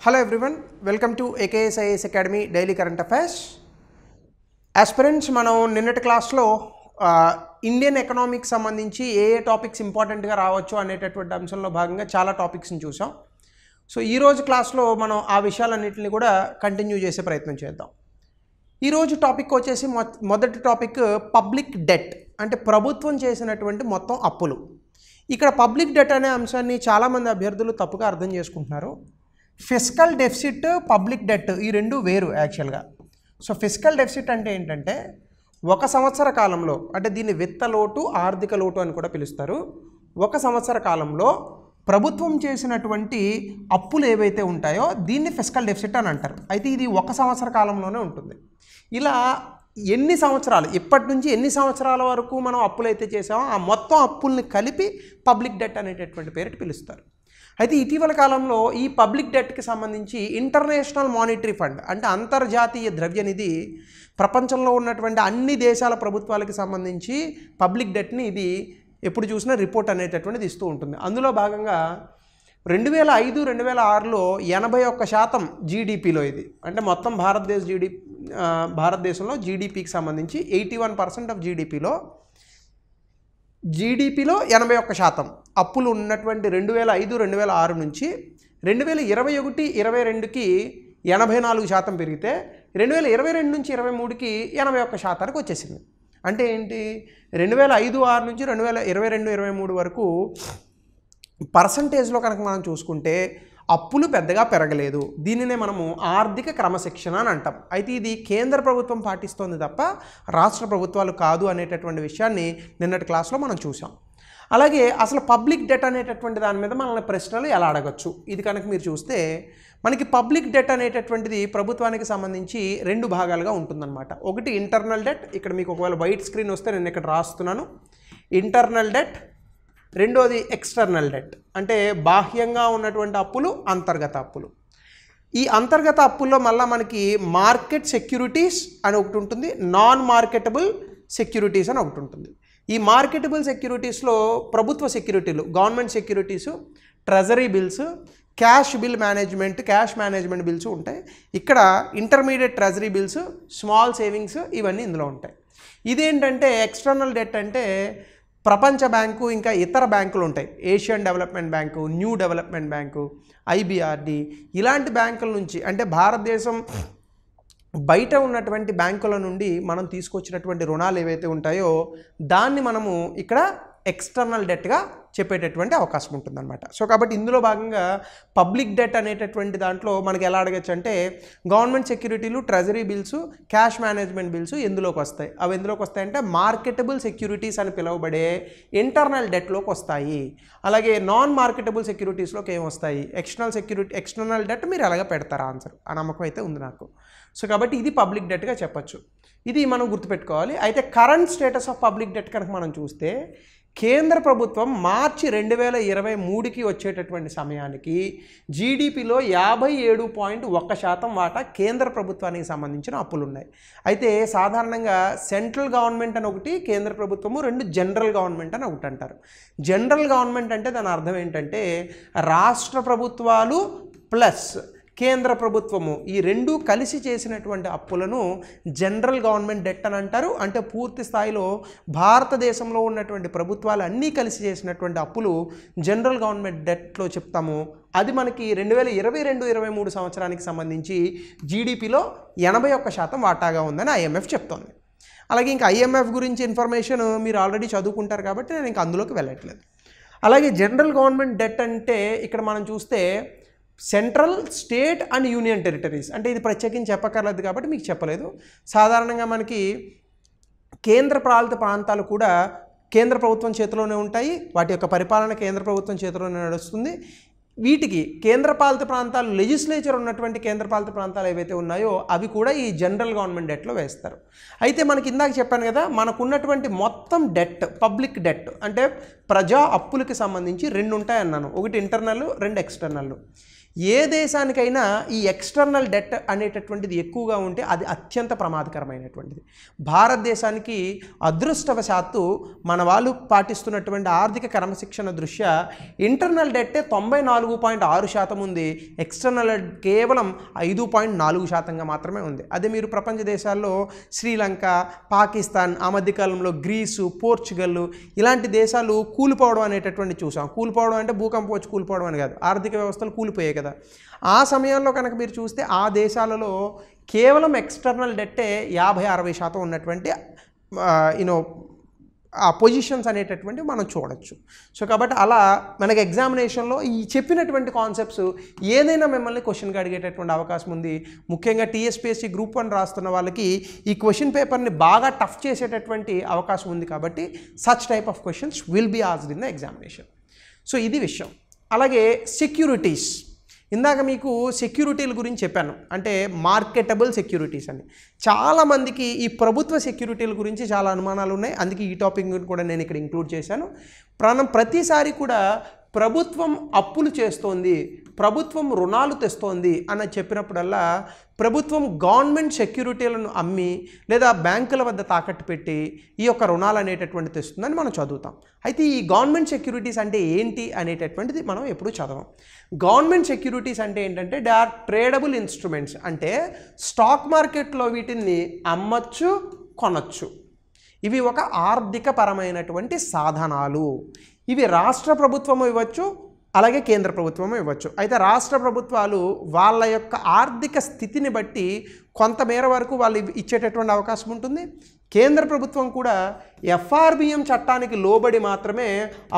Hello everyone, welcome to AKSIS Academy Daily Current Affairs. Aspirants, మనం నిన్నటి క్లాస్లో Indian economics సంబంధించి ఏ టాపిక్స్ ఇంపార్టెంట్గా రావచ్చు అనేటటువంటి అంశంలో భాగంగా చాలా టాపిక్స్ని చూసాం. సో ఈరోజు క్లాస్లో మనం ఆ విషయాలన్నింటినీ కూడా కంటిన్యూ చేసే ప్రయత్నం చేద్దాం. ఈరోజు టాపిక్ వచ్చేసి మొదటి టాపిక్ పబ్లిక్ డెట్, అంటే ప్రభుత్వం చేసినటువంటి మొత్తం అప్పులు. ఇక్కడ పబ్లిక్ డెట్ అనే అంశాన్ని చాలామంది అభ్యర్థులు తప్పుగా అర్థం చేసుకుంటున్నారు. ఫిస్కల్ డెఫిసిట్, పబ్లిక్ డెట్ ఈ రెండు వేరు యాక్చువల్గా. సో ఫిస్కల్ డెఫిసిట్ అంటే ఏంటంటే ఒక సంవత్సర కాలంలో, అంటే దీన్ని విత్త లోటు, ఆర్థిక లోటు అని కూడా పిలుస్తారు. ఒక సంవత్సర కాలంలో ప్రభుత్వం చేసినటువంటి అప్పులు ఏవైతే ఉంటాయో దీన్ని ఫిస్కల్ డెఫిసిట్ అని అంటారు. అయితే ఇది ఒక సంవత్సర కాలంలోనే ఉంటుంది. ఇలా ఎన్ని సంవత్సరాలు, ఇప్పటి నుంచి ఎన్ని సంవత్సరాల వరకు మనం అప్పులు అయితే చేసామో ఆ మొత్తం అప్పుల్ని కలిపి పబ్లిక్ డెట్ అనేటటువంటి పేరుకి పిలుస్తారు. అయితే ఇటీవల కాలంలో ఈ పబ్లిక్ డెట్కి సంబంధించి ఇంటర్నేషనల్ మానిటరీ ఫండ్, అంటే అంతర్జాతీయ ద్రవ్యనిధి ప్రపంచంలో ఉన్నటువంటి అన్ని దేశాల ప్రభుత్వాలకు సంబంధించి పబ్లిక్ డెట్ని ఇది ఎప్పుడు చూసినా రిపోర్ట్ అనేటటువంటిది ఇస్తూ ఉంటుంది. అందులో భాగంగా 2005-2006లో 81% జీడిపిలో, ఇది అంటే మొత్తం భారతదేశంలో జీడిపికి సంబంధించి 81% ఆఫ్ జీడిపిలో 81% అప్పులు ఉన్నటువంటి 2005-2006 నుంచి 2021-22కి 84% పెరిగితే 2022 నుంచి 23కి 81%కి వచ్చేసింది. అంటే ఏంటి, 2005-6 నుంచి 2022-23 వరకు పర్సంటేజ్లో కనుక మనం చూసుకుంటే అప్పులు పెద్దగా పెరగలేదు. దీనినే మనము ఆర్థిక క్రమశిక్షణ అని అంటాం. అయితే ఇది కేంద్ర ప్రభుత్వం పాటిస్తోంది తప్ప రాష్ట్ర ప్రభుత్వాలు కాదు అనేటటువంటి విషయాన్ని నిన్నటి క్లాస్లో మనం చూసాం. అలాగే అసలు పబ్లిక్ డెట్ అనేటటువంటి దాని మీద మనల్ని ప్రశ్నలు ఎలా అడగచ్చు, ఇది కనుక మీరు చూస్తే మనకి పబ్లిక్ డెట్ అనేటటువంటిది ప్రభుత్వానికి సంబంధించి రెండు భాగాలుగా ఉంటుందన్నమాట. ఒకటి ఇంటర్నల్ డెట్, ఇక్కడ మీకు ఒకవేళ వైట్ స్క్రీన్ వస్తే నేను ఇక్కడ రాస్తున్నాను, ఇంటర్నల్ డెట్. రెండోది ఎక్స్టర్నల్ డెట్, అంటే బాహ్యంగా ఉన్నటువంటి అప్పులు, అంతర్గత అప్పులు. ఈ అంతర్గత అప్పుల్లో మళ్ళీ మనకి మార్కెట్ సెక్యూరిటీస్ అని ఒకటి ఉంటుంది, నాన్ మార్కెటబుల్ సెక్యూరిటీస్ అని ఒకటి ఉంటుంది. ఈ మార్కెటబుల్ సెక్యూరిటీస్లో ప్రభుత్వ సెక్యూరిటీలు, government securities, treasury bills, cash management bills ఉంటాయి. ఇక్కడ intermediate treasury bills, small savings ఇవన్నీ ఇందులో ఉంటాయి. ఇదేంటంటే ఎక్స్టర్నల్ డెట్ అంటే ప్రపంచ బ్యాంకు, ఇంకా ఇతర బ్యాంకులు ఉంటాయి, Asian development bank, new development bank, IBRD, ఇలాంటి బ్యాంకుల నుంచి, అంటే భారతదేశం బయట ఉన్నటువంటి బ్యాంకుల నుండి మనం తీసుకొచ్చినటువంటి రుణాలు ఏవైతే ఉంటాయో దాన్ని మనము ఇక్కడ ఎక్స్టర్నల్ డెట్గా చెప్పేటటువంటి అవకాశం ఉంటుందన్నమాట. సో కాబట్టి ఇందులో భాగంగా పబ్లిక్ డెట్ అనేటటువంటి దాంట్లో మనకి ఎలా అడగచ్చు అంటే గవర్నమెంట్ సెక్యూరిటీలు, treasury bills, cash management bills ఎందులోకి వస్తాయి. అవి ఎందులోకి వస్తాయంటే మార్కెటబుల్ సెక్యూరిటీస్ అని పిలువబడే ఇంటర్నల్ డెట్లోకి వస్తాయి. అలాగే నాన్ మార్కెటబుల్ సెక్యూరిటీస్లోకి ఏం వస్తాయి, ఎక్స్టర్నల్ డెట్ మీరు ఎలాగ పెడతారా ఆన్సర్, ఆ నమ్మకం అయితే ఉంది నాకు. సో కాబట్టి ఇది పబ్లిక్ డెట్గా చెప్పచ్చు, ఇది మనం గుర్తుపెట్టుకోవాలి. అయితే current status of public debt కనుక మనం చూస్తే కేంద్ర ప్రభుత్వం మార్చి 2023కి వచ్చేటటువంటి సమయానికి జీడిపిలో 57.1% వాటా కేంద్ర ప్రభుత్వానికి సంబంధించిన అప్పులు ఉన్నాయి. అయితే సాధారణంగా సెంట్రల్ గవర్నమెంట్ అని ఒకటి, కేంద్ర ప్రభుత్వము, రెండు జనరల్ గవర్నమెంట్ అని ఒకటి అంటారు. జనరల్ గవర్నమెంట్ అంటే దాని అర్థం ఏంటంటే రాష్ట్ర ప్రభుత్వాలు ప్లస్ కేంద్ర ప్రభుత్వము ఈ రెండు కలిసి చేసినటువంటి అప్పులను జనరల్ గవర్నమెంట్ డెట్ అని అంటారు. అంటే పూర్తి స్థాయిలో భారతదేశంలో ఉన్నటువంటి ప్రభుత్వాలు అన్నీ కలిసి చేసినటువంటి అప్పులు జనరల్ గవర్నమెంట్ డెట్లో చెప్తాము. అది మనకి 2022-23 సంవత్సరానికి సంబంధించి జీడిపిలో 81% వాటాగా ఉందని IMF చెప్తోంది. అలాగే ఇంకా IMF గురించి ఇన్ఫర్మేషన్ మీరు ఆల్రెడీ చదువుకుంటారు కాబట్టి నేను ఇంకా అందులోకి వెళ్ళట్లేదు. అలాగే జనరల్ గవర్నమెంట్ డెట్ అంటే ఇక్కడ మనం చూస్తే central, state and union territories, అంటే ఇది ప్రత్యేకించి చెప్పక్కర్లేదు కాబట్టి మీకు చెప్పలేదు. సాధారణంగా మనకి కేంద్ర పాలిత ప్రాంతాలు కూడా కేంద్ర ప్రభుత్వం చేతిలోనే ఉంటాయి, వాటి యొక్క పరిపాలన కేంద్ర ప్రభుత్వం చేతిలోనే నడుస్తుంది. వీటికి కేంద్రపాలిత ప్రాంతాలు, లెజిస్లేచర్ ఉన్నటువంటి కేంద్రపాలిత ప్రాంతాలు ఏవైతే ఉన్నాయో అవి కూడా ఈ జనరల్ గవర్నమెంట్ డెట్లో వేస్తారు. అయితే మనకి ఇందాక చెప్పాను కదా, మనకున్నటువంటి మొత్తం డెట్, పబ్లిక్ డెట్ అంటే ప్రజా అప్పులకి సంబంధించి రెండు ఉంటాయన్నాను, ఒకటి ఇంటర్నల్, రెండు ఎక్స్టర్నల్. ఏ దేశానికైనా ఈ ఎక్స్టర్నల్ డెట్ అనేటటువంటిది ఎక్కువగా ఉంటే అది అత్యంత ప్రమాదకరమైనటువంటిది. భారతదేశానికి అదృష్టవశాత్తు మన వాళ్ళు పాటిస్తున్నటువంటి ఆర్థిక క్రమశిక్షణ దృష్ట్యా ఇంటర్నల్ డెట్టే 94.6% ఉంది, ఎక్స్టర్నల్ కేవలం 5.4% మాత్రమే ఉంది. అదే మీరు ప్రపంచ దేశాల్లో శ్రీలంక, పాకిస్తాన్, ఆ మధ్యకాలంలో గ్రీసు, పోర్చుగల్ ఇలాంటి దేశాలు కూలిపోవడం అనేటటువంటి చూసాం. కూలిపోవడం అంటే భూకంపం వచ్చి కూలిపోవడం అని కాదు, ఆర్థిక వ్యవస్థలు కూలిపోయాయి కదా. ఆ సమయంలో కనుక మీరు చూస్తే ఆ దేశాలలో కేవలం ఎక్స్టర్నల్ డెట్టే 50-60% ఉన్నటువంటి ఆ పొజిషన్స్ అనేటటువంటివి మనం చూడొచ్చు. సో కాబట్టి అలా మనకి ఎగ్జామినేషన్లో ఈ చెప్పినటువంటి కాన్సెప్ట్స్ ఏదైనా మిమ్మల్ని క్వశ్చన్గా అడిగేటటువంటి అవకాశం ఉంది. ముఖ్యంగా టీఎస్పీఎస్సీ గ్రూప్ 1 రాస్తున్న వాళ్ళకి ఈ క్వశ్చన్ పేపర్ని బాగా టఫ్ చేసేటటువంటి అవకాశం ఉంది. కాబట్టి such type of questions will be asked in the examination. So ఇది విషయం. అలాగే సెక్యూరిటీస్, ఇందాక మీకు సెక్యూరిటీల గురించి చెప్పాను, అంటే మార్కెటబుల్ సెక్యూరిటీస్ అని. చాలామందికి ఈ ప్రభుత్వ సెక్యూరిటీల గురించి చాలా అనుమానాలు ఉన్నాయి, అందుకే ఈ టాపిక్ కూడా నేను ఇక్కడ ఇంక్లూడ్ చేశాను. ప్రతిసారి కూడా ప్రభుత్వం అప్పులు చేస్తోంది, ప్రభుత్వం రుణాలు తెస్తోంది అని చెప్పినప్పుడల్లా ప్రభుత్వం గవర్నమెంట్ సెక్యూరిటీలను అమ్మి లేదా బ్యాంకుల వద్ద తాకట్టు పెట్టి ఈ యొక్క రుణాలు అనేటటువంటి తెస్తుందని మనం చదువుతాం. అయితే ఈ గవర్నమెంట్ సెక్యూరిటీస్ అంటే ఏంటి అనేటటువంటిది మనం ఎప్పుడూ చదవం. గవర్నమెంట్ సెక్యూరిటీస్ అంటే ఏంటంటే దే ఆర్ ట్రేడబుల్ ఇన్స్ట్రుమెంట్స్, అంటే స్టాక్ మార్కెట్లో వీటిని అమ్మచ్చు, కొనచ్చు. ఇవి ఒక ఆర్థిక పరమైనటువంటి సాధనాలు. ఇవి రాష్ట్ర ప్రభుత్వము ఇవ్వచ్చు, అలాగే కేంద్ర ప్రభుత్వము ఇవ్వచ్చు. అయితే రాష్ట్ర ప్రభుత్వాలు వాళ్ళ యొక్క ఆర్థిక స్థితిని బట్టి కొంతమేర వరకు వాళ్ళు ఇచ్చేటటువంటి అవకాశం ఉంటుంది. కేంద్ర ప్రభుత్వం కూడా ఎఫ్ఆర్బిఎం చట్టానికి లోబడి మాత్రమే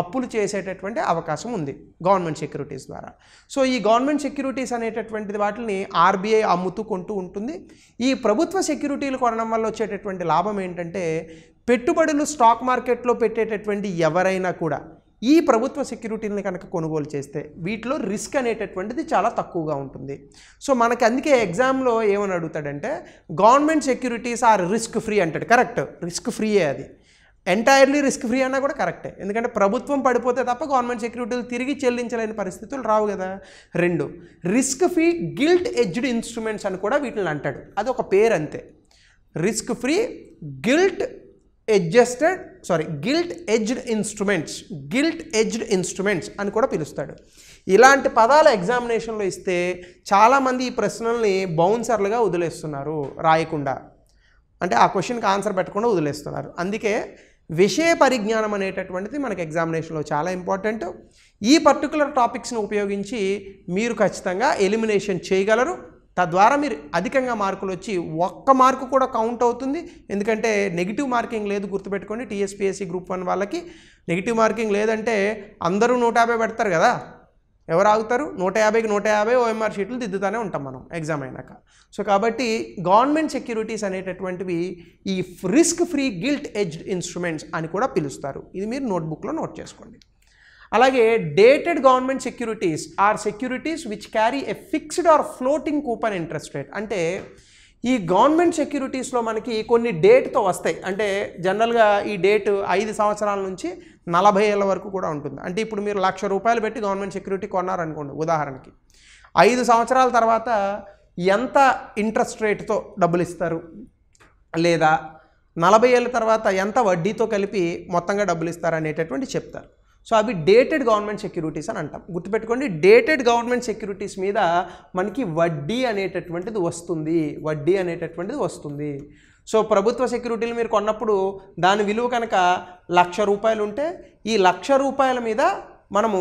అప్పులు చేసేటటువంటి అవకాశం ఉంది గవర్నమెంట్ సెక్యూరిటీస్ ద్వారా. సో ఈ గవర్నమెంట్ సెక్యూరిటీస్ అనేటటువంటి వాటిని ఆర్బీఐ అమ్ముతూ కొంటూ ఉంటుంది. ఈ ప్రభుత్వ సెక్యూరిటీలు కొనడం వల్ల వచ్చేటటువంటి లాభం ఏంటంటే పెట్టుబడులు స్టాక్ మార్కెట్లో పెట్టేటటువంటి ఎవరైనా కూడా ఈ ప్రభుత్వ సెక్యూరిటీని కనుక కొనుగోలు చేస్తే వీటిలో రిస్క్ అనేటటువంటిది చాలా తక్కువగా ఉంటుంది. సో మనకి అందుకే ఎగ్జామ్లో ఏమని అడుగుతాడంటే government securities are risk free అంటాడు. కరెక్ట్, రిస్క్ ఫ్రీయే. అది ఎంటైర్లీ రిస్క్ ఫ్రీ అన్నా కూడా కరెక్టే, ఎందుకంటే ప్రభుత్వం పడిపోతే తప్ప గవర్నమెంట్ సెక్యూరిటీలు తిరిగి చెల్లించలేని పరిస్థితులు రావు కదా. 2, risk free gilt edged instruments అని కూడా వీటిని అంటాడు. అది ఒక పేరు అంతే. Risk free gilt edged instruments అని కూడా పిలుస్తాడు. ఇలాంటి పదాల ఎగ్జామినేషన్లో ఇస్తే చాలామంది ఈ ప్రశ్నల్ని బౌన్సర్లుగా వదిలేస్తున్నారు, రాయకుండా, అంటే ఆ క్వశ్చన్కి ఆన్సర్ పెట్టకుండా వదిలేస్తున్నారు. అందుకే విషయ పరిజ్ఞానం అనేటటువంటిది మనకి ఎగ్జామినేషన్లో చాలా ఇంపార్టెంట్. ఈ పర్టికులర్ టాపిక్స్ని ఉపయోగించి మీరు ఖచ్చితంగా ఎలిమినేషన్ చేయగలరు. తద్వారా మీరు అధికంగా మార్కులు వచ్చి 1 మార్కు కూడా కౌంట్ అవుతుంది. ఎందుకంటే నెగిటివ్ మార్కింగ్ లేదు, గుర్తుపెట్టుకోండి. టీఎస్పీఎస్సీ గ్రూప్ 1 వాళ్ళకి నెగిటివ్ మార్కింగ్ లేదంటే అందరూ 150 పెడతారు కదా, ఎవరు ఆగుతారు? 150కి 150 ఓఎంఆర్ షీట్లు దిద్దుతూనే ఉంటాం మనం ఎగ్జామ్ అయినాక. సో కాబట్టి గవర్నమెంట్ సెక్యూరిటీస్ అనేటటువంటివి ఈ risk free gilt edged instruments అని కూడా పిలుస్తారు. ఇది మీరు నోట్బుక్లో నోట్ చేసుకోండి. అలాగే dated government securities are securities which carry a fixed or floating coupon interest rate. అంటే ఈ గవర్నమెంట్ సెక్యూరిటీస్లో మనకి కొన్ని డేట్తో వస్తాయి. అంటే జనరల్గా ఈ డేట్ 5 సంవత్సరాల నుంచి 40 ఏళ్ళ వరకు కూడా ఉంటుంది. అంటే ఇప్పుడు మీరు ₹1,00,000 పెట్టి గవర్నమెంట్ సెక్యూరిటీ కొన్నారనుకోండి ఉదాహరణకి, 5 సంవత్సరాల తర్వాత ఎంత ఇంట్రెస్ట్ రేట్తో డబ్బులు ఇస్తారు, లేదా 40 ఏళ్ళ తర్వాత ఎంత వడ్డీతో కలిపి మొత్తంగా డబ్బులు ఇస్తారు అనేటటువంటి చెప్తారు. సో అవి డేటెడ్ గవర్నమెంట్ సెక్యూరిటీస్ అని అంటాం. గుర్తుపెట్టుకోండి, డేటెడ్ గవర్నమెంట్ సెక్యూరిటీస్ మీద మనకి వడ్డీ అనేటటువంటిది వస్తుంది. సో ప్రభుత్వ సెక్యూరిటీలు మీరు కొన్నప్పుడు దాని విలువ కనుక ₹1,00,000 ఉంటే ఈ ₹1,00,000 మీద మనము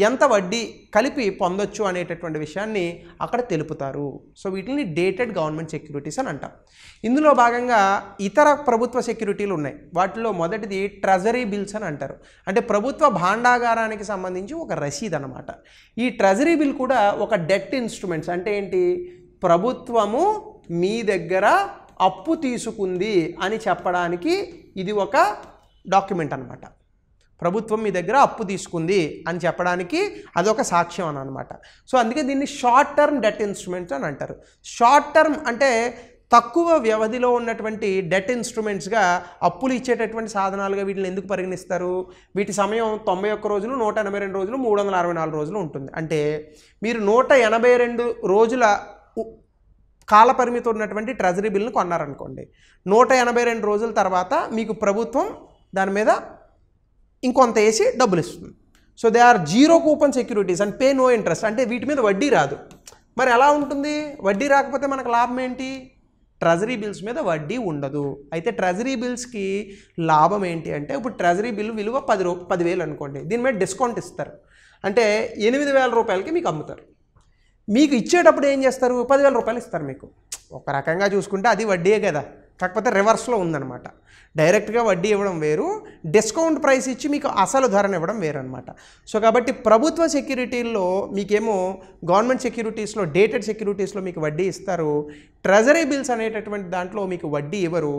ఎంత వడ్డీ కలిపి పొందొచ్చు అనేటటువంటి విషయాన్ని అక్కడ తెలుపుతారు. సో వీటిని డేటెడ్ గవర్నమెంట్ సెక్యూరిటీస్ అని అంటాం. ఇందులో భాగంగా ఇతర ప్రభుత్వ సెక్యూరిటీలు ఉన్నాయి. వాటిలో మొదటిది ట్రెజరీ బిల్స్ అని అంటారు. అంటే ప్రభుత్వ భాండాగారానికి సంబంధించి ఒక రసీదు అన్నమాట. ఈ ట్రెజరీ బిల్ కూడా ఒక డెట్ ఇన్స్ట్రుమెంట్స్. అంటే ఏంటి? ప్రభుత్వము మీ దగ్గర అప్పు తీసుకుంది అని చెప్పడానికి ఇది ఒక డాక్యుమెంట్ అన్నమాట. ప్రభుత్వం మీ దగ్గర అప్పు తీసుకుంది అని చెప్పడానికి అదొక సాక్ష్యం అని అనమాట. సో అందుకే దీన్ని షార్ట్ టర్మ్ డెట్ ఇన్స్ట్రుమెంట్స్ అని అంటారు. షార్ట్ టర్మ్ అంటే తక్కువ వ్యవధిలో ఉన్నటువంటి డెట్ ఇన్స్ట్రుమెంట్స్గా అప్పులు ఇచ్చేటటువంటి సాధనాలుగా వీటిని ఎందుకు పరిగణిస్తారు? వీటి సమయం 91 రోజులు, 182 రోజులు, 364 రోజులు ఉంటుంది. అంటే మీరు 182 రోజుల కాల పరిమితి ఉన్నటువంటి ట్రెజరీ బిల్ని కొన్నారనుకోండి, 182 రోజుల తర్వాత మీకు ప్రభుత్వం దాని మీద ఇంకొంత వేసి డబ్బులు ఇస్తుంది. So they are zero coupon securities and pay no interest. అంటే వీటి మీద వడ్డీ రాదు. మరి ఎలా ఉంటుంది? వడ్డీ రాకపోతే మనకు లాభం ఏంటి? ట్రెజరీ బిల్స్ మీద వడ్డీ ఉండదు. అయితే ట్రెజరీ బిల్స్కి లాభం ఏంటి అంటే, ఇప్పుడు ట్రెజరీ బిల్ విలువ 10,000 అనుకోండి, దీని మీద డిస్కౌంట్ ఇస్తారు. అంటే 8,000 రూపాయలకి మీకు అమ్ముతారు. మీకు ఇచ్చేటప్పుడు ఏం చేస్తారు? 10,000 రూపాయలు ఇస్తారు మీకు. ఒక రకంగా చూసుకుంటే అది వడ్డీయే కదా, కాకపోతే రివర్స్లో ఉందన్నమాట. డైరెక్ట్గా వడ్డీ ఇవ్వడం వేరు, డిస్కౌంట్ ప్రైస్ ఇచ్చి మీకు అసలు ధరను ఇవ్వడం వేరు అనమాట. సో కాబట్టి ప్రభుత్వ సెక్యూరిటీల్లో మీకేమో గవర్నమెంట్ సెక్యూరిటీస్లో, డేటెడ్ సెక్యూరిటీస్లో మీకు వడ్డీ ఇస్తారు. ట్రెజరీ బిల్స్ అనేటటువంటి దాంట్లో మీకు వడ్డీ ఇవ్వరు.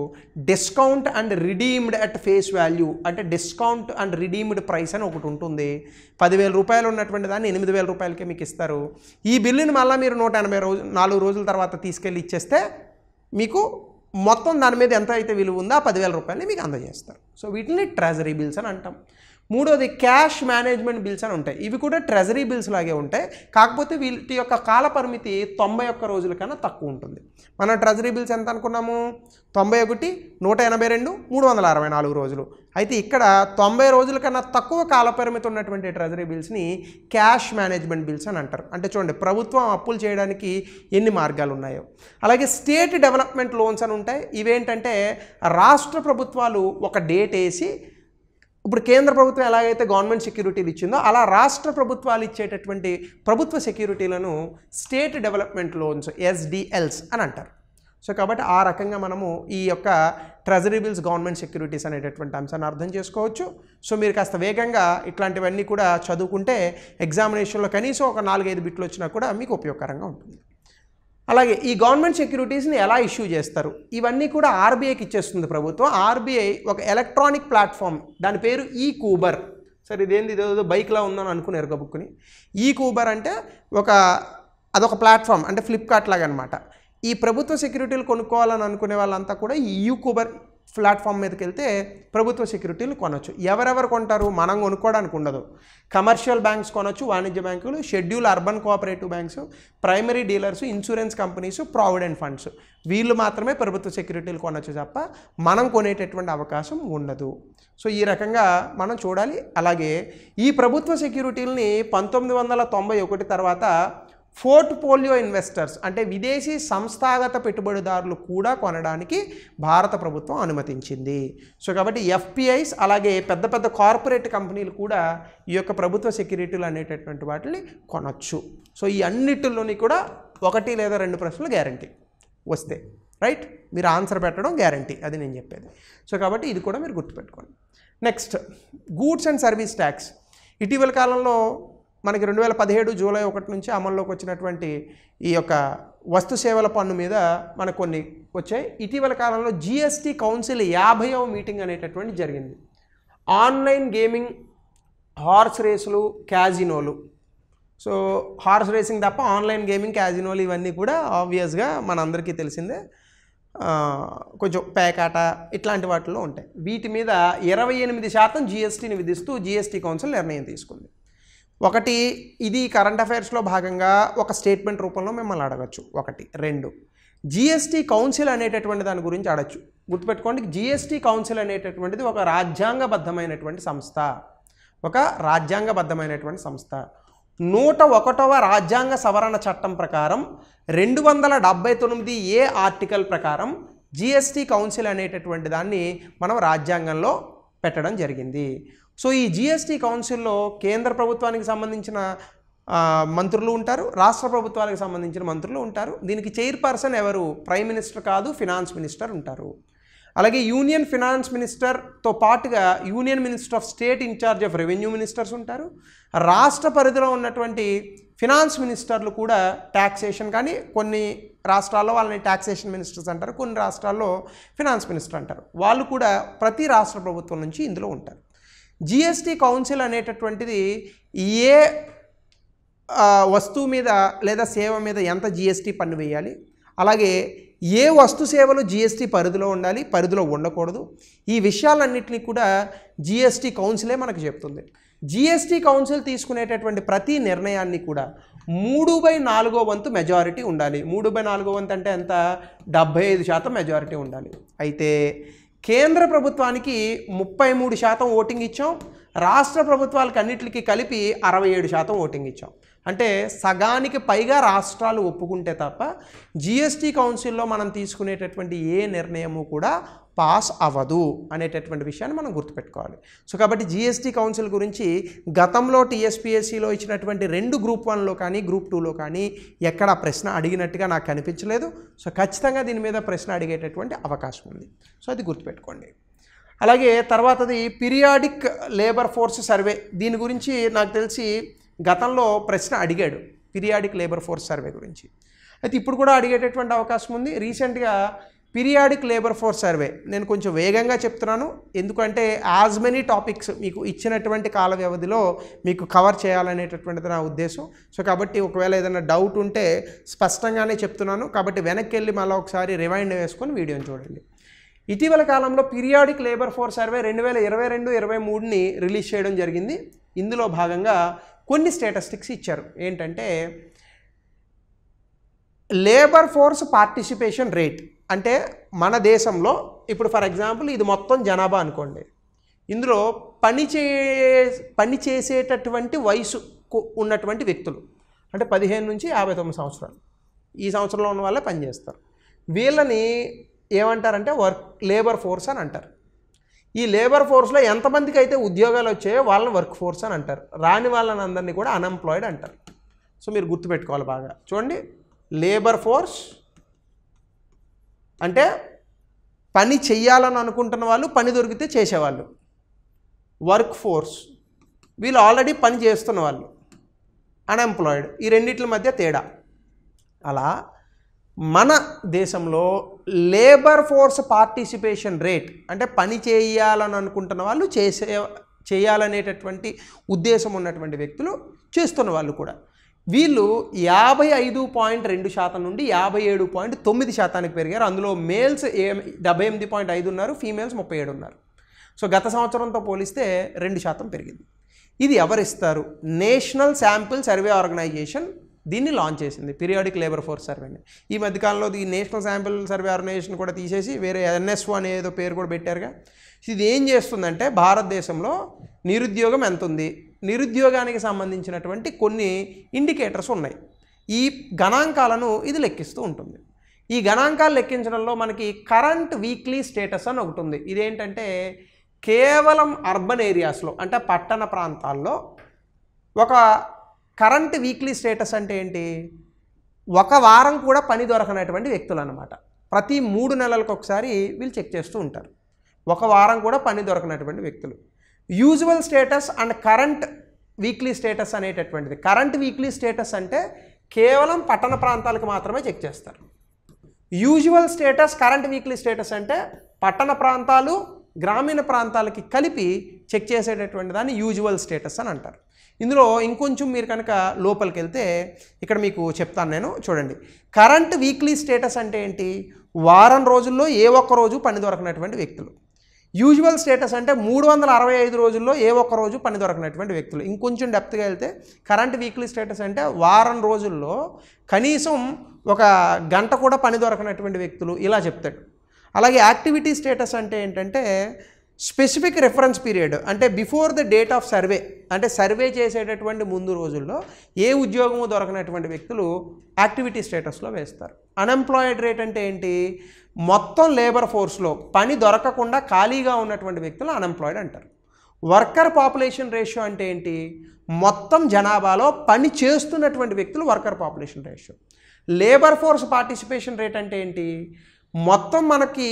Discount and redeemed at face value, అంటే డిస్కౌంట్ అండ్ రిడీమ్డ్ ప్రైస్ అని ఒకటి ఉంటుంది. 10,000 రూపాయలు ఉన్నటువంటి దాన్ని 8,000 రూపాయలకే మీకు ఇస్తారు. ఈ బిల్లుని మళ్ళీ మీరు 184 రోజుల తర్వాత తీసుకెళ్ళి ఇచ్చేస్తే మీకు మొత్తం దాని మీద ఎంత అయితే విలువ ఉందో ఆ 10,000 రూపాయలని మీకు అందజేస్తారు. సో వీటిని ట్రెజరీ బిల్స్ అని అంటాం. మూడోది క్యాష్ మేనేజ్మెంట్ బిల్స్ అని ఉంటాయి. ఇవి కూడా ట్రెజరీ బిల్స్ లాగే ఉంటాయి, కాకపోతే వీటి యొక్క కాల పరిమితి 91 రోజుల కన్నా తక్కువ ఉంటుంది. మన ట్రెజరీ బిల్స్ ఎంత అనుకున్నాము? 91, 182, 364 రోజులు. అయితే ఇక్కడ 90 రోజుల కన్నా తక్కువ కాల పరిమితి ఉన్నటువంటి ట్రెజరీ బిల్స్ని క్యాష్ మేనేజ్మెంట్ బిల్స్ అని అంటారు. అంటే చూడండి, ప్రభుత్వం అప్పులు చేయడానికి ఎన్ని మార్గాలు ఉన్నాయో. అలాగే స్టేట్ డెవలప్మెంట్ లోన్స్ అని ఉంటాయి. ఇవేంటంటే రాష్ట్ర ప్రభుత్వాలు ఒక డేట్ వేసి, ఇప్పుడు కేంద్ర ప్రభుత్వం ఎలాగైతే గవర్నమెంట్ సెక్యూరిటీలు ఇచ్చిందో అలా రాష్ట్ర ప్రభుత్వాలు ఇచ్చేటటువంటి ప్రభుత్వ సెక్యూరిటీలను స్టేట్ డెవలప్మెంట్ లోన్స్, SDLs అని అంటారు. సో కాబట్టి ఆ రకంగా మనము ఈ యొక్క ట్రెజరీ బిల్స్, గవర్నమెంట్ సెక్యూరిటీస్ అనేటటువంటి అంశాన్ని అర్థం చేసుకోవచ్చు. సో మీరు కాస్త వేగంగా ఇట్లాంటివన్నీ కూడా చదువుకుంటే ఎగ్జామినేషన్లో కనీసం ఒక 4-5 బిట్లు వచ్చినా కూడా మీకు ఉపయోగకరంగా ఉంటుంది. అలాగే ఈ గవర్నమెంట్ సెక్యూరిటీస్ని ఎలా ఇష్యూ చేస్తారు, ఇవన్నీ కూడా ఆర్బీఐకి ఇచ్చేస్తుంది ప్రభుత్వం. ఆర్బీఐ ఒక ఎలక్ట్రానిక్ ప్లాట్ఫామ్, దాని పేరు ఈకూబర్. సరే, ఇదేంది, ఇదేదో బైక్లా ఉందని అనుకున్నారు గబుక్కుని. ఈకూబర్ అంటే అదొక ప్లాట్ఫామ్, అంటే ఫ్లిప్కార్ట్ లాగా అనమాట. ఈ ప్రభుత్వ సెక్యూరిటీలు కొనుక్కోవాలని అనుకునే వాళ్ళంతా కూడా ఈ ఈకూబర్ ప్లాట్ఫామ్ మీదకి వెళ్తే ప్రభుత్వ సెక్యూరిటీలు కొనవచ్చు. ఎవరెవరు కొంటారు? మనం కొనుక్కోవడానికి ఉండదు. కమర్షియల్ బ్యాంక్స్ కొనవచ్చు, వాణిజ్య బ్యాంకులు, schedule urban cooperative banks, primary dealers, insurance companies, provident funds, వీళ్ళు మాత్రమే ప్రభుత్వ సెక్యూరిటీలు కొనవచ్చు తప్ప మనం కొనేటటువంటి అవకాశం ఉండదు. సో ఈ రకంగా మనం చూడాలి. అలాగే ఈ ప్రభుత్వ సెక్యూరిటీలని 1991 తర్వాత పోర్ట్ఫోలియో ఇన్వెస్టర్స్, అంటే విదేశీ సంస్థాగత పెట్టుబడిదారులు కూడా కొనడానికి భారత ప్రభుత్వం అనుమతించింది. సో కాబట్టి FPIs అలాగే పెద్ద పెద్ద కార్పొరేట్ కంపెనీలు కూడా ఈ యొక్క ప్రభుత్వ సెక్యూరిటీలు అనేటటువంటి వాటిని కొనవచ్చు. సో ఈ అన్నిటిలోని కూడా 1 లేదా 2 ప్రశ్నలు గ్యారంటీ వస్తే, రైట్, మీరు ఆన్సర్ పెట్టడం గ్యారంటీ, అది నేను చెప్పేది. సో కాబట్టి ఇది కూడా మీరు గుర్తుపెట్టుకోండి. Next, goods and service tax. ఇటీవల కాలంలో మనకి 2017 జూలై 1 నుంచి అమల్లోకి వచ్చినటువంటి ఈ యొక్క వస్తు సేవల పన్ను మీద మనకు కొన్ని వచ్చాయి. ఇటీవల కాలంలో GST కౌన్సిల్ 50వ మీటింగ్ అనేటటువంటి జరిగింది. ఆన్లైన్ గేమింగ్, హార్స్ రేసులు, క్యాజినోలు. సో హార్స్ రేసింగ్ తప్ప ఆన్లైన్ గేమింగ్, క్యాజినోలు ఇవన్నీ కూడా ఆబ్వియస్గా మనందరికీ తెలిసిందే. కొంచెం పేకాట ఇట్లాంటి వాటిలో ఉంటాయి. వీటి మీద 28% GSTని విధిస్తూ GST కౌన్సిల్ నిర్ణయం తీసుకుంది. ఒకటి, ఇది కరెంట్ అఫైర్స్లో భాగంగా ఒక స్టేట్మెంట్ రూపంలో మిమ్మల్ని అడగచ్చు. 1, 2, GST కౌన్సిల్ అనేటటువంటి దాని గురించి అడగచ్చు. గుర్తుపెట్టుకోండి, GST కౌన్సిల్ అనేటటువంటిది ఒక రాజ్యాంగబద్ధమైనటువంటి సంస్థ. 101వ రాజ్యాంగ సవరణ చట్టం ప్రకారం 279A ఆర్టికల్ ప్రకారం GST కౌన్సిల్ అనేటటువంటి దాన్ని మనం రాజ్యాంగంలో పెట్టడం జరిగింది. సో ఈ GST కౌన్సిల్లో కేంద్ర ప్రభుత్వానికి సంబంధించిన మంత్రులు ఉంటారు, రాష్ట్ర ప్రభుత్వాలకు సంబంధించిన మంత్రులు ఉంటారు. దీనికి చైర్పర్సన్ ఎవరు? ప్రైమ్ మినిస్టర్ కాదు, ఫినాన్స్ మినిస్టర్ ఉంటారు. అలాగే యూనియన్ ఫినాన్స్ మినిస్టర్తో పాటుగా union minister of state in charge of revenue ministers ఉంటారు. రాష్ట్ర పరిధిలో ఉన్నటువంటి ఫినాన్స్ మినిస్టర్లు కూడా టాక్సేషన్, కానీ కొన్ని రాష్ట్రాల్లో వాళ్ళని టాక్సేషన్ మినిస్టర్స్ అంటారు, కొన్ని రాష్ట్రాల్లో ఫినాన్స్ మినిస్టర్ అంటారు. వాళ్ళు కూడా ప్రతి రాష్ట్ర ప్రభుత్వం నుంచి ఇందులో ఉంటారు. GST కౌన్సిల్ అనేటటువంటిది ఏ వస్తువు మీద లేదా సేవ మీద ఎంత GST పన్ను వేయాలి, అలాగే ఏ వస్తు సేవలు జిఎస్టీ పరిధిలో ఉండాలి, పరిధిలో ఉండకూడదు, ఈ విషయాలన్నింటినీ కూడా జిఎస్టీ కౌన్సిలే మనకు చెప్తుంది. జిఎస్టీ కౌన్సిల్ తీసుకునేటటువంటి ప్రతి నిర్ణయాన్ని కూడా 3/4 వంతు మెజారిటీ ఉండాలి. 3/4 వంతు అంటే ఎంత? 75% మెజారిటీ ఉండాలి. అయితే కేంద్ర ప్రభుత్వానికి 33% ఓటింగ్ ఇచ్చాం, రాష్ట్ర ప్రభుత్వాలకు అన్నిటికీ కలిపి 67% ఓటింగ్ ఇచ్చాం. అంటే సగానికి పైగా రాష్ట్రాలు ఒప్పుకుంటే తప్ప జిఎస్టీ కౌన్సిల్లో మనం తీసుకునేటటువంటి ఏ నిర్ణయము కూడా పాస్ అవ్వదు అనేటటువంటి విషయాన్ని మనం గుర్తుపెట్టుకోవాలి. సో కాబట్టి జిఎస్టీ కౌన్సిల్ గురించి గతంలో టీఎస్పీఎస్సీలో ఇచ్చినటువంటి 2 గ్రూప్ 1లో కానీ గ్రూప్ 2లో కానీ ఎక్కడ ప్రశ్న అడిగినట్టుగా నాకు కనిపించలేదు. సో ఖచ్చితంగా దీని మీద ప్రశ్న అడిగేటటువంటి అవకాశం ఉంది. సో అది గుర్తుపెట్టుకోండి. అలాగే తర్వాతది పీరియాడిక్ లేబర్ ఫోర్స్ సర్వే. దీని గురించి నాకు తెలిసి గతంలో ప్రశ్న అడిగాడు, పీరియాడిక్ లేబర్ ఫోర్స్ సర్వే గురించి. అయితే ఇప్పుడు కూడా అడిగేటటువంటి అవకాశం ఉంది. రీసెంట్గా పీరియాడిక్ లేబర్ ఫోర్స్ సర్వే నేను కొంచెం వేగంగా చెప్తున్నాను, ఎందుకంటే యాజ్ మెనీ టాపిక్స్ మీకు ఇచ్చినటువంటి కాల వ్యవధిలో మీకు కవర్ చేయాలనేటటువంటిది నా ఉద్దేశం. సో కాబట్టి ఒకవేళ ఏదైనా డౌట్ ఉంటే స్పష్టంగానే చెప్తున్నాను. కాబట్టి వెనక్కి వెళ్ళి మళ్ళీ ఒకసారి రివైండ్ వేసుకొని వీడియోని చూడండి. ఇటీవల కాలంలో పీరియాడిక్ లేబర్ ఫోర్స్ సర్వే 2022-23ని రిలీజ్ చేయడం జరిగింది. ఇందులో భాగంగా కొన్ని స్టాటిస్టిక్స్ ఇచ్చారు. ఏంటంటే లేబర్ ఫోర్స్ పార్టిసిపేషన్ రేట్ అంటే మన దేశంలో ఇప్పుడు ఫర్ ఎగ్జాంపుల్ ఇది మొత్తం జనాభా అనుకోండి, ఇందులో పని చేసేటటువంటి వయసు ఉన్నటువంటి వ్యక్తులు అంటే 15 నుంచి 59 సంవత్సరాలు, ఈ సంవత్సరంలో ఉన్న వాళ్ళే పనిచేస్తారు. వీళ్ళని ఏమంటారంటే లేబర్ ఫోర్స్ అని అంటారు. ఈ లేబర్ ఫోర్స్లో ఎంతమందికి అయితే ఉద్యోగాలు వచ్చాయో వాళ్ళని వర్క్ ఫోర్స్ అని అంటారు. రాని వాళ్ళని అందరినీ కూడా అన్ఎంప్లాయిడ్ అంటారు. సో మీరు గుర్తుపెట్టుకోవాలి బాగా. చూడండి, లేబర్ ఫోర్స్ అంటే పని చెయ్యాలని అనుకుంటున్న వాళ్ళు, పని దొరికితే చేసేవాళ్ళు. వర్క్ ఫోర్స్ వీళ్ళు ఆల్రెడీ పని చేస్తున్న వాళ్ళు, అన్ఎంప్లాయిడ్. ఈ రెండిట్ల మధ్య తేడా. అలా మన దేశంలో లేబర్ ఫోర్స్ పార్టిసిపేషన్ రేట్ అంటే పని చేయాలని అనుకుంటున్న వాళ్ళు, చేయాలనేటటువంటి ఉద్దేశం ఉన్నటువంటి వ్యక్తులు, చేస్తున్న వాళ్ళు కూడా, వీళ్ళు 55.2% నుండి 57.9% పెరిగారు. అందులో మేల్స్ 78.5 ఉన్నారు, ఫీమేల్స్ 37 ఉన్నారు. సో గత సంవత్సరంతో పోలిస్తే 2% పెరిగింది. ఇది ఎవరిస్తారు? నేషనల్ శాంపిల్ సర్వే ఆర్గనైజేషన్ దీన్ని లాంచ్ చేసింది, పీరియాడిక్ లేబర్ ఫోర్స్ సర్వేని. ఈ మధ్యకాలంలో ఈ నేషనల్ శాంపిల్ సర్వే ఆర్గనైజేషన్ కూడా తీసేసి వేరే NSO అనేదో పేరు కూడా పెట్టారుగా. ఇది ఏం చేస్తుందంటే భారతదేశంలో నిరుద్యోగం ఎంత ఉంది, నిరుద్యోగానికి సంబంధించినటువంటి కొన్ని ఇండికేటర్స్ ఉన్నాయి. ఈ గణాంకాలను ఇది లెక్కిస్తూ ఉంటుంది. ఈ గణాంకాలు లెక్కించడంలో మనకి కరెంట్ వీక్లీ స్టేటస్ అని ఒకటి ఉంది. ఇదేంటంటే కేవలం అర్బన్ ఏరియాస్లో అంటే పట్టణ ప్రాంతాల్లో ఒక కరెంట్ వీక్లీ స్టేటస్ అంటే ఏంటి? ఒక వారం కూడా పని దొరకనటువంటి వ్యక్తులు అన్నమాట. ప్రతి 3 నెలలకు ఒకసారి వీళ్ళు చెక్ చేస్తూ ఉంటారు. ఒక వారం కూడా పని దొరకనటువంటి వ్యక్తులు. Usual status and current weekly status అనేటటువంటిది. కరెంట్ వీక్లీ స్టేటస్ అంటే కేవలం పట్టణ ప్రాంతాలకు మాత్రమే చెక్ చేస్తారు. Usual status, current weekly status అంటే పట్టణ ప్రాంతాలు, గ్రామీణ ప్రాంతాలకి కలిపి చెక్ చేసేటటువంటి దాన్ని యూజువల్ స్టేటస్ అని అంటారు. ఇందులో ఇంకొంచెం మీరు కనుక లోపలికి వెళ్తే ఇక్కడ మీకు చెప్తాను నేను, చూడండి. కరెంట్ వీక్లీ స్టేటస్ అంటే ఏంటి? వారం రోజుల్లో ఏ ఒక్క రోజు పని దొరకనటువంటి వ్యక్తులు. యూజువల్ స్టేటస్ అంటే 365 రోజుల్లో ఏ ఒక్క రోజు పని దొరకనటువంటి వ్యక్తులు. ఇంకొంచెం డెప్త్గా వెళ్తే కరెంట్ వీక్లీ స్టేటస్ అంటే వారం రోజుల్లో కనీసం ఒక గంట కూడా పని దొరకనటువంటి వ్యక్తులు, ఇలా చెప్తాడు. అలాగే యాక్టివిటీ స్టేటస్ అంటే ఏంటంటే స్పెసిఫిక్ రెఫరెన్స్ పీరియడ్ అంటే before the date of survey అంటే సర్వే చేసేటటువంటి ముందు రోజుల్లో ఏ ఉద్యోగము దొరకనటువంటి వ్యక్తులు యాక్టివిటీ స్టేటస్లో వేస్తారు. అన్ఎంప్లాయిడ్ రేట్ అంటే ఏంటి? మొత్తం లేబర్ ఫోర్స్లో పని దొరకకుండా ఖాళీగా ఉన్నటువంటి వ్యక్తులు అన్ఎంప్లాయిడ్ అంటారు. వర్కర్ పాపులేషన్ రేషియో అంటే ఏంటి? మొత్తం జనాభాలో పని చేస్తున్నటువంటి వ్యక్తులు worker population ratio. Labour force participation rate అంటే ఏంటి? మొత్తం మనకి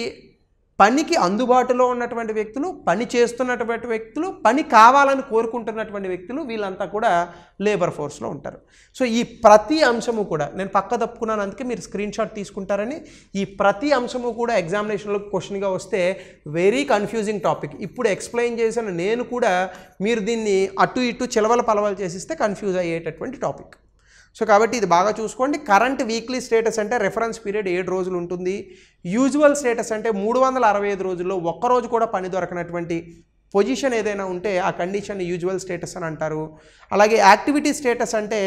పనికి అందుబాటులో ఉన్నటువంటి వ్యక్తులు, పని చేస్తున్నటువంటి వ్యక్తులు, పని కావాలని కోరుకుంటున్నటువంటి వ్యక్తులు, వీళ్ళంతా కూడా లేబర్ ఫోర్స్లో ఉంటారు. సో ఈ ప్రతి అంశము కూడా నేను పక్క తప్పుకున్నాను, అందుకే మీరు స్క్రీన్ షాట్ తీసుకుంటారని. ఈ ప్రతి అంశము కూడా ఎగ్జామినేషన్లో క్వశ్చన్గా వస్తే వెరీ కన్ఫ్యూజింగ్ టాపిక్. ఇప్పుడు ఎక్స్ప్లెయిన్ చేసిన నేను కూడా మీరు దీన్ని అటు ఇటు చిలవల పలవలు చేసిస్తే కన్ఫ్యూజ్ అయ్యేటటువంటి టాపిక్. సో కాబట్టి ఇది బాగా చూసుకోండి. కరెంట్ వీక్లీ స్టేటస్ అంటే రెఫరెన్స్ పీరియడ్ 7 రోజులు ఉంటుంది. యూజువల్ స్టేటస్ అంటే 365 రోజుల్లో ఒక్కరోజు కూడా పని దొరకనటువంటి పొజిషన్ ఏదైనా ఉంటే ఆ కండిషన్ యూజువల్ స్టేటస్ అని అంటారు. అలాగే యాక్టివిటీ స్టేటస్ అంటే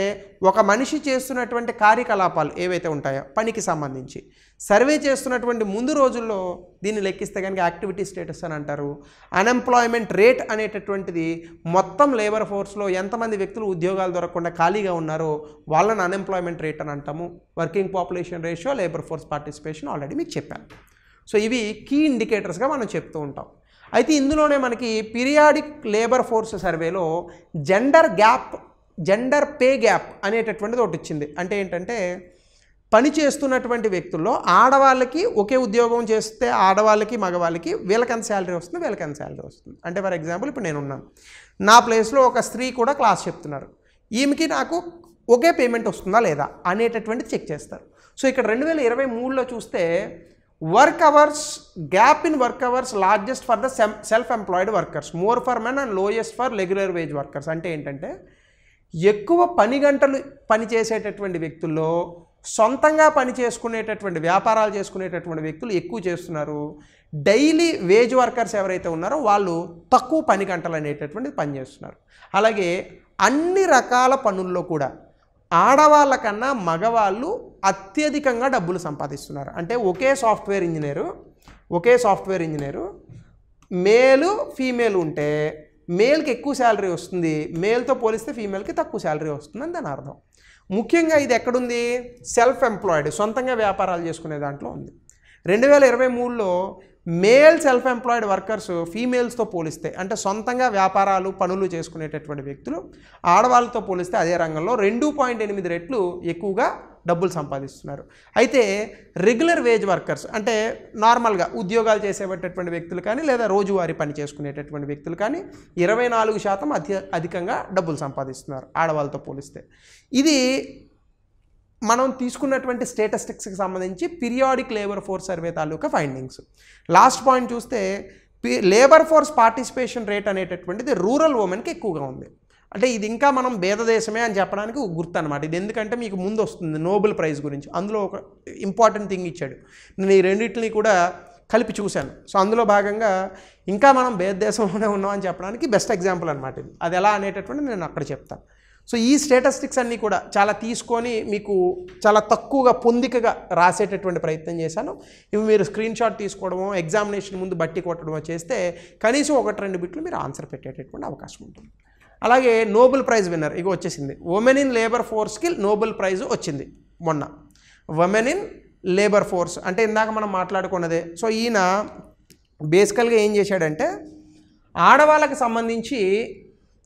ఒక మనిషి చేస్తున్నటువంటి కార్యకలాపాలు ఏవైతే ఉంటాయో పనికి సంబంధించి సర్వే చేస్తున్నటువంటి ముందు రోజుల్లో దీన్ని లెక్కిస్తే కనుక యాక్టివిటీ స్టేటస్ అని అంటారు. అన్ఎంప్లాయ్మెంట్ రేట్ అనేటటువంటిది మొత్తం లేబర్ ఫోర్స్లో ఎంతమంది వ్యక్తులు ఉద్యోగాలు దొరకకుండా ఖాళీగా ఉన్నారో వాళ్ళని అన్ఎంప్లాయ్మెంట్ రేట్ అని అంటాము. Working population ratio, labour force participation already మీకు చెప్పాను. సో ఇవి కీ ఇండికేటర్స్గా మనం చెప్తూ ఉంటాం. అయితే ఇందులోనే మనకి పీరియాడిక్ లేబర్ ఫోర్స్ సర్వేలో జెండర్ పే గ్యాప్ అనేటటువంటిది ఒకటి ఇచ్చింది. అంటే ఏంటంటే పని చేస్తున్నటువంటి వ్యక్తుల్లో ఆడవాళ్ళకి ఒకే ఉద్యోగం చేస్తే ఆడవాళ్ళకి మగవాళ్ళకి వీళ్ళకి ఎంత శాలరీ వస్తుంది, వీళ్ళకి ఎంత శాలరీ వస్తుంది. అంటే ఫర్ ఎగ్జాంపుల్ ఇప్పుడు నేనున్నాను, నా ప్లేస్లో ఒక స్త్రీ కూడా క్లాస్ చెప్తున్నారు, ఈమెకి నాకు ఒకే పేమెంట్ వస్తుందా లేదా అనేటటువంటిది చెక్ చేస్తారు. సో ఇక్కడ 2023లో చూస్తే work hours gap in work hours largest for the self employed workers, more for men and lowest for regular veg workers. అంటే ఏంటంటే ఎక్కువ పని గంటలు పని చేసేటటువంటి వ్యక్తుల్లో సొంతంగా పని చేసుకునేటటువంటి వ్యాపారాలు చేసుకునేటటువంటి వ్యక్తులు ఎక్కువ చేస్తున్నారు. డైలీ వేజ్ వర్కర్స్ ఎవరైతే ఉన్నారో వాళ్ళు తక్కువ పని గంటలు అనేటటువంటిది పని చేస్తున్నారు. అలాగే అన్ని రకాల పనుల్లో కూడా ఆడవాళ్ళ కన్నా మగవాళ్ళు అత్యధికంగా డబ్బులు సంపాదిస్తున్నారు. అంటే ఒకే సాఫ్ట్వేర్ ఇంజనీరు మేలు ఫీమేల్ ఉంటే మేల్కి ఎక్కువ శాలరీ వస్తుంది, మేల్తో పోలిస్తే ఫీమేల్కి తక్కువ శాలరీ వస్తుందని దాని అర్థం. ముఖ్యంగా ఇది ఎక్కడుంది? సెల్ఫ్ ఎంప్లాయిడ్, సొంతంగా వ్యాపారాలు చేసుకునే దాంట్లో ఉంది. 2023లో మేల్ సెల్ఫ్ ఎంప్లాయిడ్ వర్కర్స్ ఫీమేల్స్తో పోలిస్తే, అంటే సొంతంగా వ్యాపారాలు పనులు చేసుకునేటటువంటి వ్యక్తులు ఆడవాళ్ళతో పోలిస్తే అదే రంగంలో 2.8 రెట్లు ఎక్కువగా డబ్బులు సంపాదిస్తున్నారు. అయితే రెగ్యులర్ వేజ్ వర్కర్స్ అంటే నార్మల్గా ఉద్యోగాలు చేసేటటువంటి వ్యక్తులు కానీ లేదా రోజువారీ పని చేసుకునేటటువంటి వ్యక్తులు కానీ 24% అధికంగా డబ్బులు సంపాదిస్తున్నారు ఆడవాళ్ళతో పోలిస్తే. ఇది మనం తీసుకున్నటువంటి స్టేటస్టిక్స్కి సంబంధించి పీరియాడిక్ లేబర్ ఫోర్స్ సర్వే తాలూకా ఫైండింగ్స్. లాస్ట్ పాయింట్ చూస్తే లేబర్ ఫోర్స్ పార్టిసిపేషన్ రేట్ అనేటటువంటిది రూరల్ ఉమెన్కి ఎక్కువగా ఉంది. అంటే ఇది ఇంకా మనం భేద దేశమే అని చెప్పడానికి ఒక గుర్తు అనమాట. ఇది ఎందుకంటే మీకు ముందు వస్తుంది నోబెల్ ప్రైజ్ గురించి, అందులో ఒక ఇంపార్టెంట్ థింగ్ ఇచ్చాడు. నేను ఈ రెండింటిని కూడా కలిపి చూశాను. సో అందులో భాగంగా ఇంకా మనం భేద దేశంలోనే ఉన్నాం అని చెప్పడానికి బెస్ట్ ఎగ్జాంపుల్ అనమాట ఇది. అది ఎలా అనేటటువంటి నేను అక్కడ చెప్తాను. సో ఈ స్టేటస్టిక్స్ అన్నీ కూడా చాలా తీసుకొని మీకు చాలా తక్కువగా పొందికగా రాసేటటువంటి ప్రయత్నం చేశాను. ఇవి మీరు స్క్రీన్ షాట్ తీసుకోవడమో ఎగ్జామినేషన్ ముందు బట్టి కొట్టడమో చేస్తే కనీసం 1-2 బిట్లు మీరు ఆన్సర్ పెట్టేటటువంటి అవకాశం ఉంటుంది. అలాగే నోబెల్ ప్రైజ్ విన్నర్ ఇక వచ్చేసింది. ఉమెన్ ఇన్ లేబర్ ఫోర్స్కి నోబెల్ ప్రైజ్ వచ్చింది మొన్న. ఉమెన్ ఇన్ లేబర్ ఫోర్స్ అంటే ఇందాక మనం మాట్లాడుకున్నదే. సో ఈయన బేసికల్గా ఏం చేశాడంటే ఆడవాళ్ళకి సంబంధించి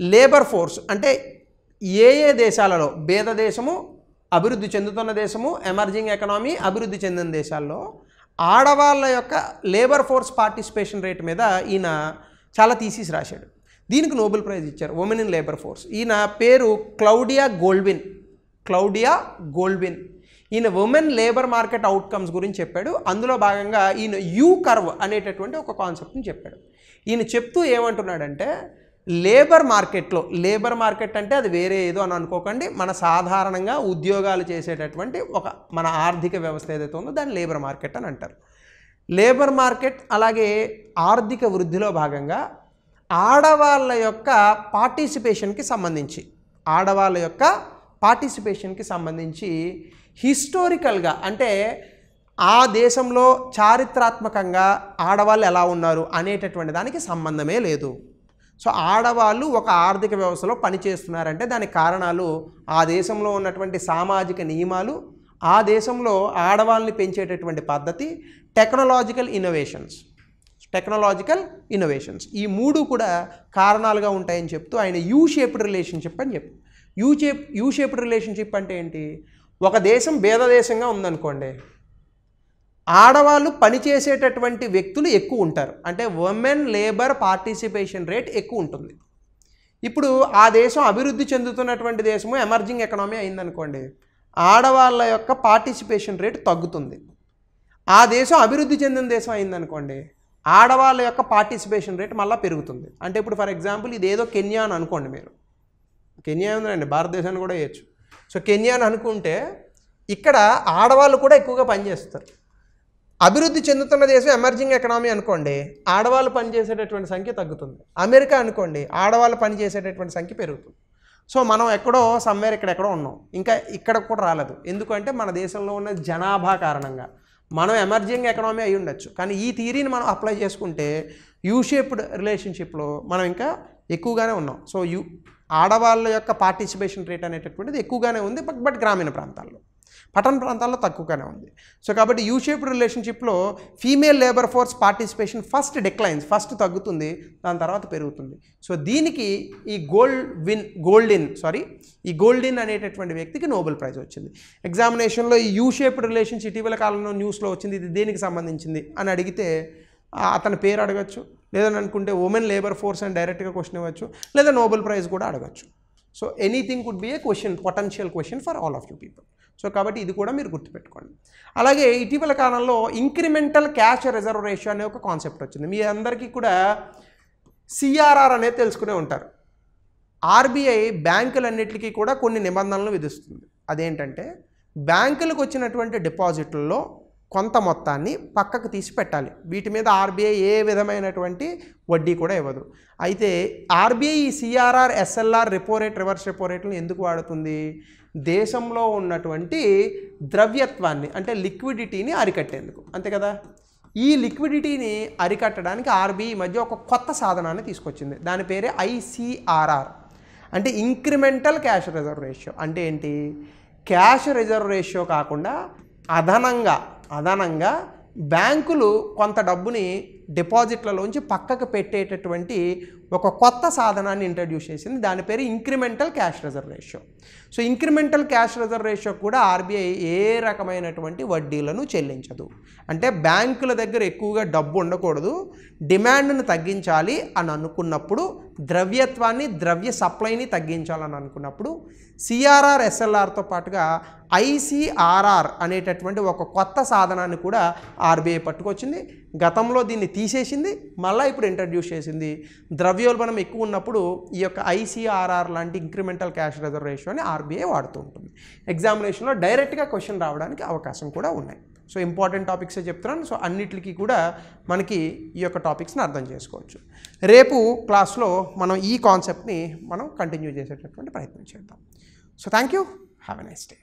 లేబర్ ఫోర్స్ అంటే ఏ దేశాలలో భేద దేశము, అభివృద్ధి చెందుతున్న దేశము, ఎమర్జింగ్ ఎకనామీ, అభివృద్ధి చెందిన దేశాల్లో ఆడవాళ్ళ యొక్క లేబర్ ఫోర్స్ పార్టిసిపేషన్ రేట్ మీద ఈయన చాలా థీసిస్ రాశాడు. దీనికి నోబెల్ ప్రైజ్ ఇచ్చారు, ఉమెన్ ఇన్ లేబర్ ఫోర్స్. ఈయన పేరు క్లౌడియా గోల్డ్విన్. ఈయన ఉమెన్ లేబర్ మార్కెట్ అవుట్కమ్స్ గురించి చెప్పాడు. అందులో భాగంగా ఈయన యూ కర్వ్ అనేటటువంటి ఒక కాన్సెప్ట్ని చెప్పాడు. ఈయన చెప్తూ ఏమంటున్నాడంటే లేబర్ మార్కెట్ అంటే అది వేరే ఏదో అని అనుకోకండి, మన సాధారణంగా ఉద్యోగాలు చేసేటటువంటి ఒక మన ఆర్థిక వ్యవస్థ ఏదైతే ఉందో దాన్ని లేబర్ మార్కెట్ అని అంటారు. లేబర్ మార్కెట్ అలాగే ఆర్థిక వృద్ధిలో భాగంగా ఆడవాళ్ళ యొక్క పార్టిసిపేషన్కి సంబంధించి హిస్టారికల్గా అంటే ఆ దేశంలో చారిత్రాత్మకంగా ఆడవాళ్ళు ఎలా ఉన్నారు అనేటటువంటి దానికి సంబంధమే లేదు. సో ఆడవాళ్ళు ఒక ఆర్థిక వ్యవస్థలో పనిచేస్తున్నారంటే దానికి కారణాలు ఆ దేశంలో ఉన్నటువంటి సామాజిక నియమాలు, ఆ దేశంలో ఆడవాళ్ళని పెంచేటటువంటి పద్ధతి, టెక్నాలజికల్ ఇన్నోవేషన్స్ ఈ 3 కూడా కారణాలుగా ఉంటాయని చెప్తూ ఆయన యూ షేప్డ్ రిలేషన్షిప్ అని చెప్పి యూ షేప్డ్ రిలేషన్షిప్ అంటే ఏంటి? ఒక దేశం భేద దేశంగా ఉందనుకోండి, ఆడవాళ్ళు పనిచేసేటటువంటి వ్యక్తులు ఎక్కువ ఉంటారు, అంటే ఉమెన్ లేబర్ పార్టిసిపేషన్ రేట్ ఎక్కువ ఉంటుంది. ఇప్పుడు ఆ దేశం అభివృద్ధి చెందుతున్నటువంటి దేశము ఎమర్జింగ్ ఎకనామీ అయిందనుకోండి, ఆడవాళ్ళ యొక్క పార్టిసిపేషన్ రేట్ తగ్గుతుంది. ఆ దేశం అభివృద్ధి చెందిన దేశం అయిందనుకోండి, ఆడవాళ్ళ యొక్క పార్టిసిపేషన్ రేట్ మళ్ళీ పెరుగుతుంది. అంటే ఇప్పుడు ఫర్ ఎగ్జాంపుల్ ఇదేదో కెన్యా అని అనుకోండి, మీరు కెన్యా ఉందండి, భారతదేశాన్ని కూడా వేయచ్చు. సో కెన్యా అని అనుకుంటే ఇక్కడ ఆడవాళ్ళు కూడా ఎక్కువగా పనిచేస్తారు. అభివృద్ధి చెందుతున్న దేశం ఎమర్జింగ్ ఎకనామీ అనుకోండి, ఆడవాళ్ళు పనిచేసేటటువంటి సంఖ్య తగ్గుతుంది. అమెరికా అనుకోండి, ఆడవాళ్ళు పనిచేసేటటువంటి సంఖ్య పెరుగుతుంది. సో మనం ఎక్కడో సమ్వేర్ ఇక్కడెక్కడో ఉన్నాం, ఇంకా ఇక్కడ కూడా రాలేదు. ఎందుకంటే మన దేశంలో ఉన్న జనాభా కారణంగా మనం ఎమర్జింగ్ ఎకనామీ అయి ఉండొచ్చు, కానీ ఈ థియరీని మనం అప్లై చేసుకుంటే యూ షేప్డ్ రిలేషన్షిప్లో మనం ఇంకా ఎక్కువగానే ఉన్నాం. సో ఆడవాళ్ళ యొక్క పార్టిసిపేషన్ రేట్ అనేటటువంటిది ఎక్కువగానే ఉంది, బట్ గ్రామీణ ప్రాంతాల్లో, పట్టణ ప్రాంతాల్లో తక్కువగానే ఉంది. సో కాబట్టి యూ షేప్డ్ రిలేషన్షిప్లో female labour force participation first declines, first తగ్గుతుంది, దాని తర్వాత పెరుగుతుంది. సో దీనికి ఈ గోల్డిన్ అనేటటువంటి వ్యక్తికి నోబెల్ ప్రైజ్ వచ్చింది. ఎగ్జామినేషన్లో ఈ యూ షేప్డ్ రిలేషన్స్ ఇటీవల కాలంలో న్యూస్లో వచ్చింది, ఇది దేనికి సంబంధించింది అని అడిగితే అతని పేరు అడగచ్చు, లేదని అనుకుంటే ఉమెన్ లేబర్ ఫోర్స్ అని డైరెక్ట్గా క్వశ్చన్ ఇవ్వచ్చు, లేదా నోబెల్ ప్రైజ్ కూడా అడగచ్చు. So anything could be A question, potential question for all of you people. So కాబట్టి ఇది కూడా మీరు గుర్తుపెట్టుకోండి. అలాగే ఇటీవల కాలంలో ఇంక్రిమెంటల్ క్యాష్ రిజర్వ్ రేషియో అనే ఒక కాన్సెప్ట్ వచ్చింది. మీ అందరికీ కూడా సిఆర్ఆర్ అనేది తెలుసుకునే ఉంటారు. ఆర్బీఐ బ్యాంకులన్నిటికీ కూడా కొన్ని నిబంధనలు విధిస్తుంది. అదేంటంటే బ్యాంకులకు వచ్చినటువంటి డిపాజిట్లలో కొంత మొత్తాన్ని పక్కకు తీసి పెట్టాలి. వీటి మీద ఆర్బీఐ ఏ విధమైనటువంటి వడ్డీ కూడా ఇవ్వదు. అయితే ఆర్బీఐ ఈ CRR, SLR, repo rate, reverse repo రేట్లను ఎందుకు వాడుతుంది? దేశంలో ఉన్నటువంటి ద్రవ్యత్వాన్ని అంటే లిక్విడిటీని అరికట్టేందుకు, అంతే కదా. ఈ లిక్విడిటీని అరికట్టడానికి ఆర్బీఐ మధ్య ఒక కొత్త సాధనాన్ని తీసుకొచ్చింది. దాని పేరే ఐసిఆర్ఆర్, అంటే ఇంక్రిమెంటల్ క్యాష్ రిజర్వ్ రేషియో. అంటే ఏంటి? క్యాష్ రిజర్వ్ రేషియో కాకుండా అదనంగా బ్యాంకులు కొంత డబ్బుని డిపాజిట్లలోంచి పక్కకు పెట్టేటటువంటి ఒక కొత్త సాధనాన్ని ఇంట్రడ్యూస్ చేసింది. దాని పేరు incremental cash reserve ratio. So incremental cash reserve ratio కూడా ఆర్బీఐ ఏ రకమైనటువంటి వడ్డీలను చెల్లించదు. అంటే బ్యాంకుల దగ్గర ఎక్కువగా డబ్బు ఉండకూడదు, డిమాండ్ను తగ్గించాలి అని అనుకున్నప్పుడు, ద్రవ్యత్వాన్ని, ద్రవ్య సప్లైని తగ్గించాలని అనుకున్నప్పుడు సిఆర్ఆర్, ఎస్ఎల్ఆర్తో పాటుగా ఐసిఆర్ఆర్ అనేటటువంటి ఒక కొత్త సాధనాన్ని కూడా ఆర్బీఐ పట్టుకొచ్చింది. గతంలో దీన్ని తీసేసింది, మళ్ళీ ఇప్పుడు ఇంట్రడ్యూస్ చేసింది. ద్రవ్యోల్బణం ఎక్కువ ఉన్నప్పుడు ఈ యొక్క ఐసిఆర్ఆర్ లాంటి ఇంక్రిమెంటల్ క్యాష్ రిజర్వ్ రేషియోని ఆర్బీఐ వాడుతూ ఉంటుంది. ఎగ్జామినేషన్లో డైరెక్ట్గా క్వశ్చన్ రావడానికి అవకాశం కూడా ఉన్నాయి. సో ఇంపార్టెంట్ టాపిక్సే చెప్తున్నాను. సో అన్నిటికీ కూడా మనకి ఈ యొక్క టాపిక్స్ని అర్థం చేసుకోవచ్చు. రేపు క్లాస్లో మనం ఈ కాన్సెప్ట్ని మనం కంటిన్యూ చేసేటటువంటి ప్రయత్నం చేద్దాం. So thank you, have a nice day.